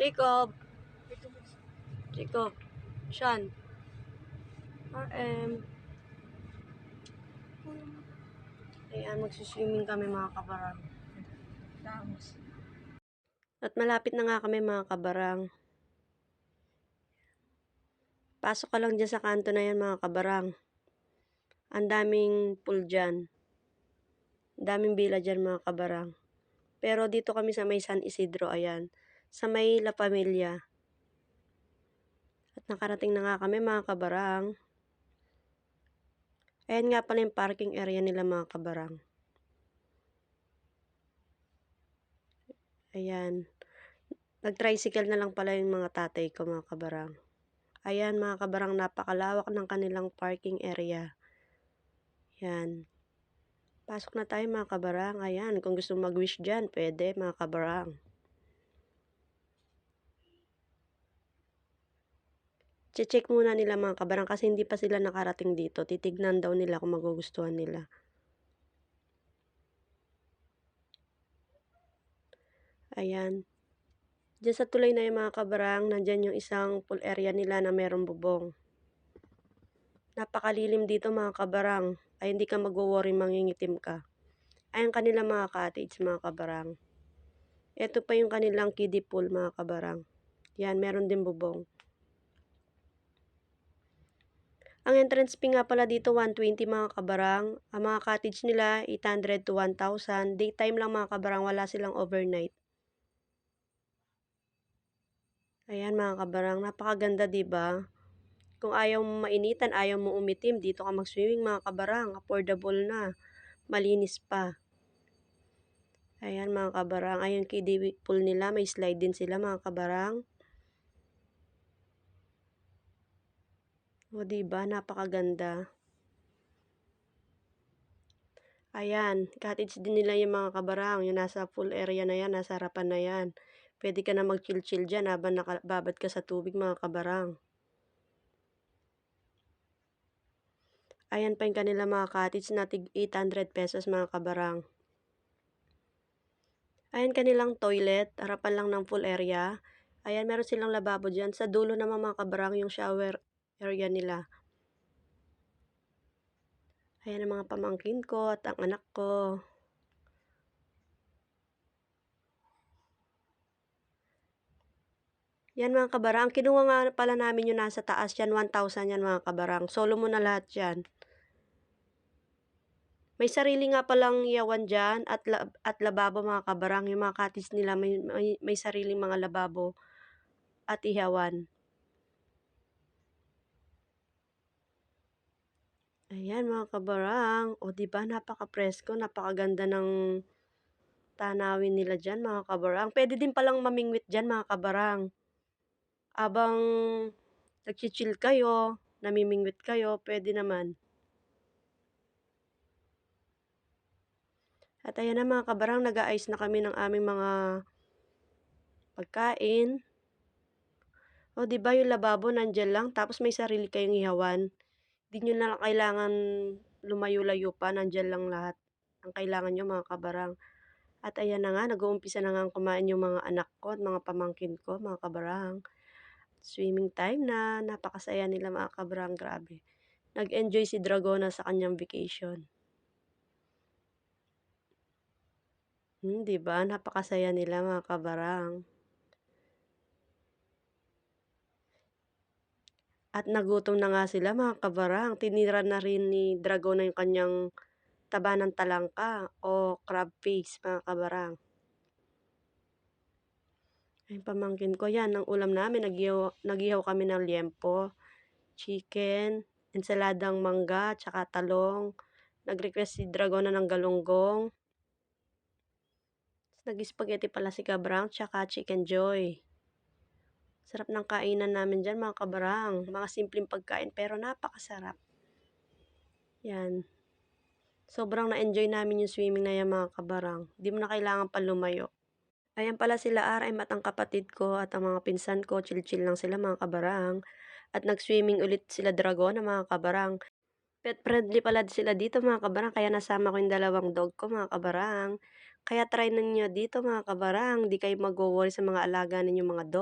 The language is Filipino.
Jacob. Jacob. Sean. RM. Ayan, magsiswimming kami mga kabarang. At malapit na nga kami mga kabarang. Pasok ka lang dyan sa kanto na yan mga kabarang. Ang daming pool dyan. Ang daming bila dyan mga kabarang. Pero dito kami sa may San Isidro, ayan. Sa may La Familia. At nakarating na nga kami mga kabarang. Ayan nga pala yung parking area nila mga kabarang. Ayan. Nag-tricycle na lang pala yung mga tatay ko mga kabarang. Ayan mga kabarang, napakalawak ng kanilang parking area. Ayan. Pasok na tayo mga kabarang. Ayan, kung gusto mag-wish dyan, pwede mga kabarang. Check muna nila mga kabarang kasi hindi pa sila nakarating dito. Titignan daw nila kung magugustuhan nila. Ayan. Diyan sa tulay na yung mga kabarang, nandyan yung isang pool area nila na merong bubong. Napakalilim dito mga kabarang. Ay hindi ka mag-worry, mangingitim ka. Ayan kanila mga cottage mga kabarang. Ito pa yung kanilang kiddie pool mga kabarang. Yan, meron din bubong. Ang entrance fee nga pala dito 120 mga kabarang. Ang mga cottage nila 800 to 1,000. Daytime lang mga kabarang, wala silang overnight. Ayan mga kabarang, napakaganda 'di ba? Kung ayaw mo mainitan, ayaw mo umitim, dito ka mag-swimming mga kabarang. Affordable na. Malinis pa. Ayan mga kabarang, ayun kiddie pool nila, may slide din sila mga kabarang. O diba, napakaganda. Ayan, cottage din nila yung mga kabarang, yung nasa pool area na yan, nasa harapan na yan. Pwede ka na mag-chill-chill dyan habang nakababad ka sa tubig mga kabarang. Ayan pa yung kanila mga cottage na tig 800 pesos mga kabarang. Ayan kanilang toilet, harapan lang ng pool area. Ayan, meron silang lababo dyan. Sa dulo naman mga kabarang yung shower area nila. Ayan ang mga pamangkin ko at ang anak ko. Yan mga kabarang, kinuha nga pala namin yung nasa taas yan, 1,000 yan mga kabarang. Solo mo na lahat yan. May sarili nga palang iyawan dyan at lababo mga kabarang. Yung mga cottage nila may sariling mga lababo at ihawan. Ayan mga kabarang. O diba napaka-presko, napakaganda ng tanawin nila dyan mga kabarang. Pwede din palang mamingwit dyan mga kabarang. Abang nag-chill kayo, namimingwit kayo, pwede naman. At ayan na mga kabarang, nag-aayos na kami ng aming mga pagkain. O diba yung lababo nandyan lang, tapos may sarili kayong ihawan. Di nyo na lang kailangan lumayo-layo pa, nandyan lang lahat. Ang kailangan nyo mga kabarang. At ayan na nga, nag-uumpisa na nga kumain yung mga anak ko at mga pamangkin ko, mga kabarang. Swimming time na, napakasaya nila mga kabarang, grabe. Nag-enjoy si Dragona sa kanyang vacation. Diba? Napakasaya nila mga kabarang. At nagutom na nga sila mga kabarang. Tinira na rin ni Dragona yung kanyang taba ng talangka o crab face mga kabarang. Ay pamangkin ko yan, ang ulam namin, nag-ihaw kami ng liempo, chicken, ensaladang mangga, tsaka talong. Nag-request si Dragona ng galunggong. Nag-spaghetti pala si Kabrang, tsaka chicken joy. Sarap ng kainan namin dyan mga kabarang. Mga simpleng pagkain pero napakasarap. Yan. Sobrang na-enjoy namin yung swimming na yan mga kabarang. Di mo na kailangan pa lumayo. Ayan pala sila RM at ang kapatid ko at ang mga pinsan ko. Chill-chill lang sila mga kabarang. At nag-swimming ulit sila Dragona mga kabarang. Pet friendly pala sila dito mga kabarang. Kaya nasama ko yung dalawang dog ko mga kabarang. Kaya try ninyo dito mga kabarang. Di kayo mag-worry sa mga alaga ninyong mga dog.